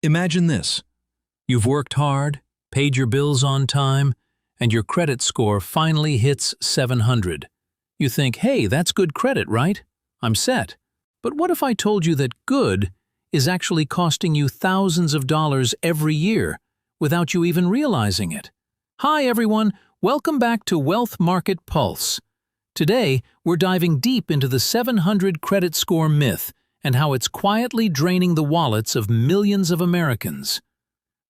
Imagine this. You've worked hard, paid your bills on time, and your credit score finally hits 700. You think, hey, that's good credit, right? I'm set. But what if I told you that good is actually costing you thousands of dollars every year without you even realizing it? Hi, everyone. Welcome back to Wealth Market Pulse. Today, we're diving deep into the 700 credit score myth and how it's quietly draining the wallets of millions of Americans.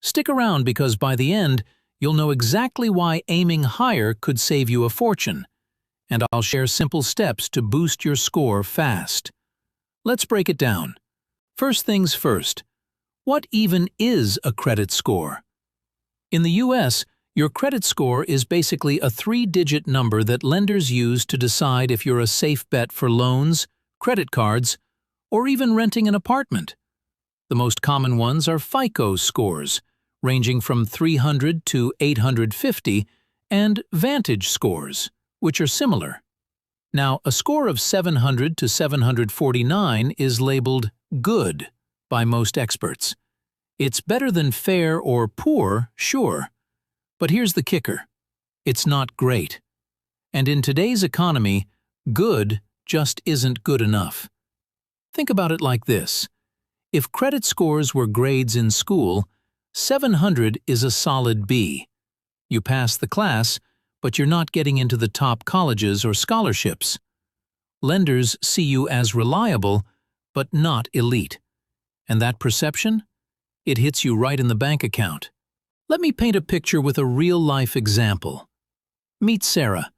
Stick around because by the end, you'll know exactly why aiming higher could save you a fortune. And I'll share simple steps to boost your score fast. Let's break it down. First things first, what even is a credit score? In the US, your credit score is basically a 3-digit number that lenders use to decide if you're a safe bet for loans, credit cards, or even renting an apartment. The most common ones are FICO scores, ranging from 300 to 850, and Vantage scores, which are similar. Now, a score of 700 to 749 is labeled good by most experts. It's better than fair or poor, sure. But here's the kicker. It's not great. And in today's economy, good just isn't good enough. Think about it like this. If credit scores were grades in school, 700 is a solid B. You pass the class, but you're not getting into the top colleges or scholarships. Lenders see you as reliable, but not elite. And that perception? It hits you right in the bank account. Let me paint a picture with a real-life example. Meet Sarah,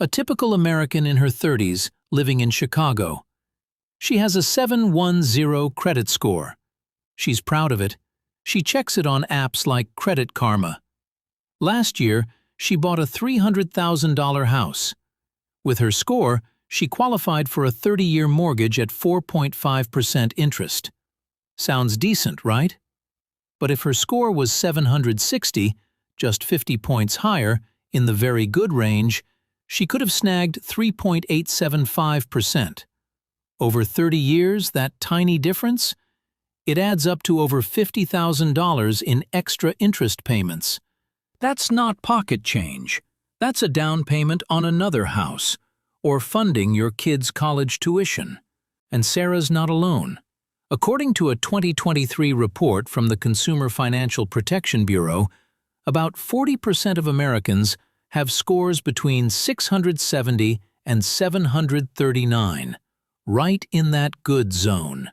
a typical American in her 30s living in Chicago. She has a 710 credit score. She's proud of it. She checks it on apps like Credit Karma. Last year, she bought a $300,000 house. With her score, she qualified for a 30-year mortgage at 4.5% interest. Sounds decent, right? But if her score was 760, just 50 points higher, in the very good range, she could have snagged 3.875%. Over 30 years, that tiny difference? It adds up to over $50,000 in extra interest payments. That's not pocket change. That's a down payment on another house, or funding your kid's college tuition. And Sarah's not alone. According to a 2023 report from the Consumer Financial Protection Bureau, about 40% of Americans have scores between 670 and 739, right in that good zone.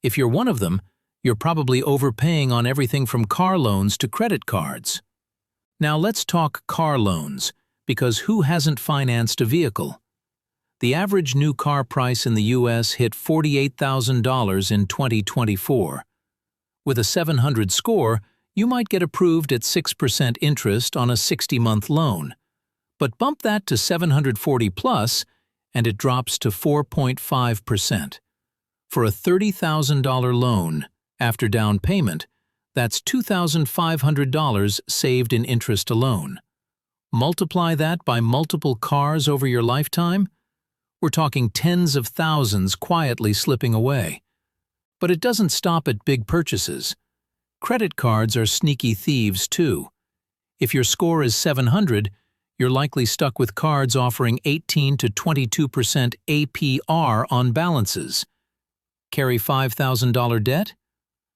If you're one of them, you're probably overpaying on everything from car loans to credit cards. Now let's talk car loans, because who hasn't financed a vehicle? The average new car price in the U.S. hit $48,000 in 2024. With a 700 score, you might get approved at 6% interest on a 60-month loan. But bump that to 740 plus, and it drops to 4.5%. For a $30,000 loan, after down payment, that's $2,500 saved in interest alone. Multiply that by multiple cars over your lifetime, we're talking tens of thousands quietly slipping away. But it doesn't stop at big purchases. Credit cards are sneaky thieves too. If your score is 700, you're likely stuck with cards offering 18 to 22% APR on balances. Carry $5,000 debt?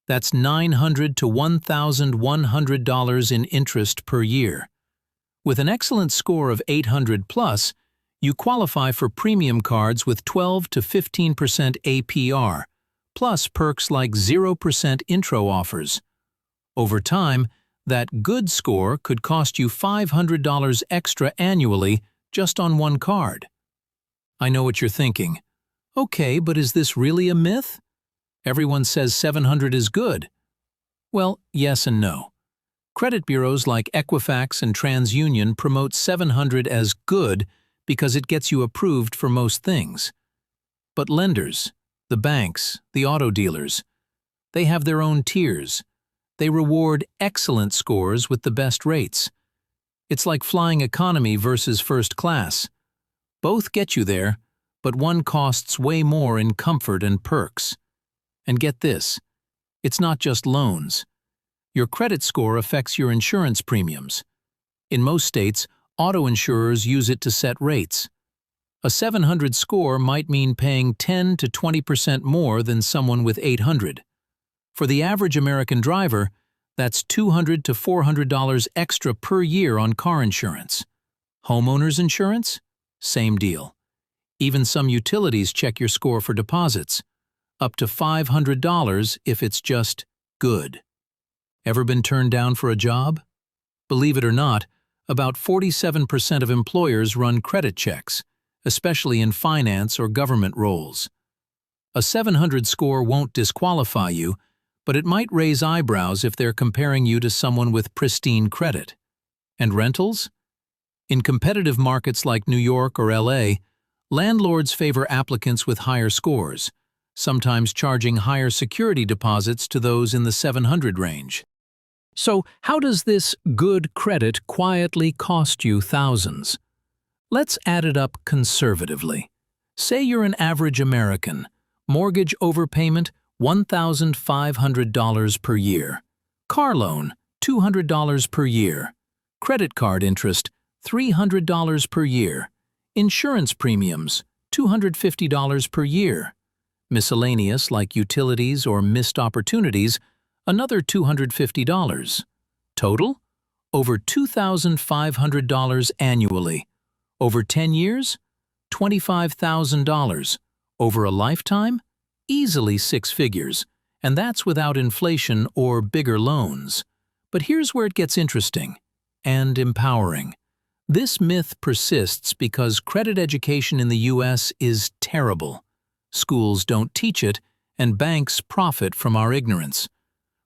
That's $900 to $1,100 in interest per year. With an excellent score of 800 plus, you qualify for premium cards with 12 to 15% APR, plus perks like 0% intro offers. Over time, that good score could cost you $500 extra annually just on one card. I know what you're thinking. Okay, but is this really a myth? Everyone says 700 is good. Well, yes and no. Credit bureaus like Equifax and TransUnion promote 700 as good because it gets you approved for most things. But lenders, the banks, the auto dealers, they have their own tiers. They reward excellent scores with the best rates. It's like flying economy versus first class. Both get you there, but one costs way more in comfort and perks. And get this, it's not just loans. Your credit score affects your insurance premiums. In most states, auto insurers use it to set rates. A 700 score might mean paying 10 to 20% more than someone with 800. For the average American driver, that's $200 to $400 extra per year on car insurance. Homeowners insurance? Same deal. Even some utilities check your score for deposits, up to $500 if it's just good. Ever been turned down for a job? Believe it or not, about 47% of employers run credit checks, especially in finance or government roles. A 700 score won't disqualify you, but it might raise eyebrows if they're comparing you to someone with pristine credit. And rentals? In competitive markets like New York or LA, landlords favor applicants with higher scores, sometimes charging higher security deposits to those in the 700 range. So, how does this good credit quietly cost you thousands? Let's add it up conservatively. Say you're an average American. Mortgage overpayment, $1,500 per year. Car loan, $200 per year. Credit card interest, $300 per year. Insurance premiums, $250 per year. Miscellaneous like utilities or missed opportunities, another $250. Total? Over $2,500 annually. Over 10 years? $25,000. Over a lifetime? Easily 6 figures, and that's without inflation or bigger loans. But here's where it gets interesting and empowering. This myth persists because credit education in the U.S. is terrible. Schools don't teach it, and banks profit from our ignorance.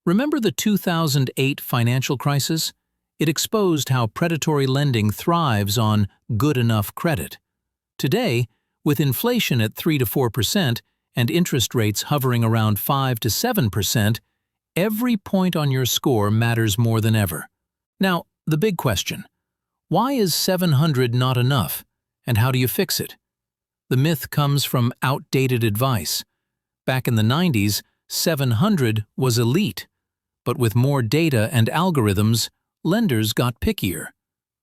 Remember the 2008 financial crisis? It exposed how predatory lending thrives on good enough credit. Today, with inflation at 3 to 4% and interest rates hovering around 5 to 7%, every point on your score matters more than ever. Now, the big question: why is 700 not enough, and how do you fix it? The myth comes from outdated advice. Back in the 90s, 700 was elite, but with more data and algorithms, lenders got pickier.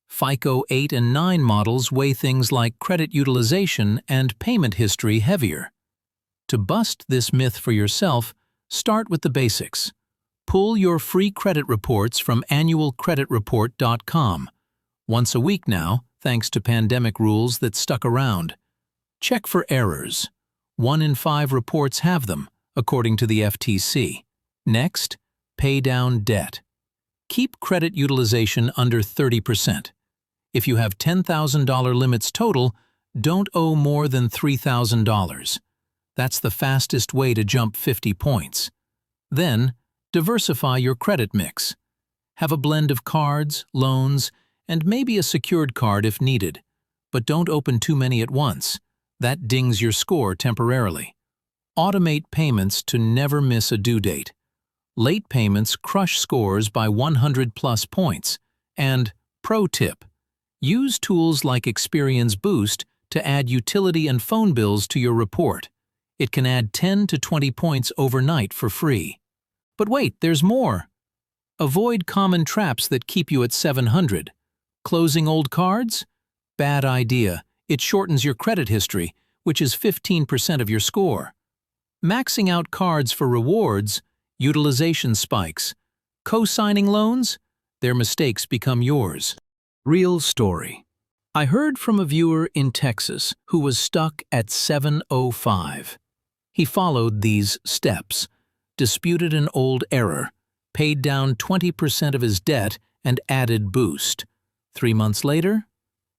FICO 8 and 9 models weigh things like credit utilization and payment history heavier. To bust this myth for yourself, start with the basics. Pull your free credit reports from annualcreditreport.com. Once a week now, thanks to pandemic rules that stuck around. Check for errors. 1 in 5 reports have them, according to the FTC. Next, pay down debt. Keep credit utilization under 30%. If you have $10,000 limits total, don't owe more than $3,000. That's the fastest way to jump 50 points. Then, diversify your credit mix. Have a blend of cards, loans, and maybe a secured card if needed. But don't open too many at once. That dings your score temporarily. Automate payments to never miss a due date. Late payments crush scores by 100+ points. And, pro tip, use tools like Experian Boost to add utility and phone bills to your report. It can add 10 to 20 points overnight for free. But wait, there's more. Avoid common traps that keep you at 700. Closing old cards? Bad idea. It shortens your credit history, which is 15% of your score. Maxing out cards for rewards? Utilization spikes. Co-signing loans? Their mistakes become yours. Real story. I heard from a viewer in Texas who was stuck at 705. He followed these steps, disputed an old error, paid down 20% of his debt, and added Boost. 3 months later,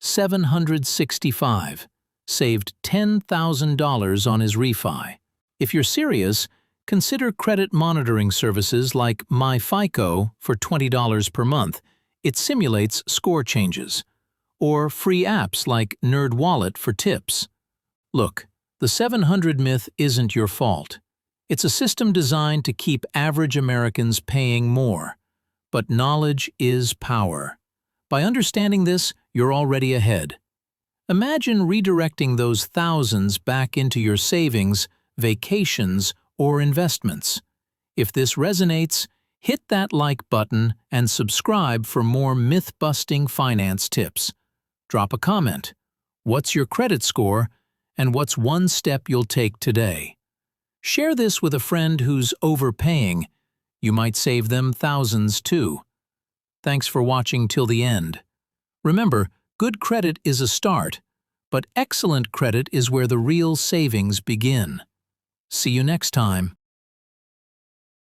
765, saved $10,000 on his refi. If you're serious, consider credit monitoring services like MyFICO for $20 per month. It simulates score changes. Or free apps like NerdWallet for tips. Look, the 700 myth isn't your fault. It's a system designed to keep average Americans paying more. But knowledge is power. By understanding this, you're already ahead. Imagine redirecting those thousands back into your savings, vacations, or investments. If this resonates, Hit that like button and subscribe for more myth-busting finance tips. Drop a comment. What's your credit score, and what's one step you'll take today? Share this with a friend who's overpaying. You might save them thousands too. Thanks for watching till the end. Remember, good credit is a start, but excellent credit is where the real savings begin. See you next time.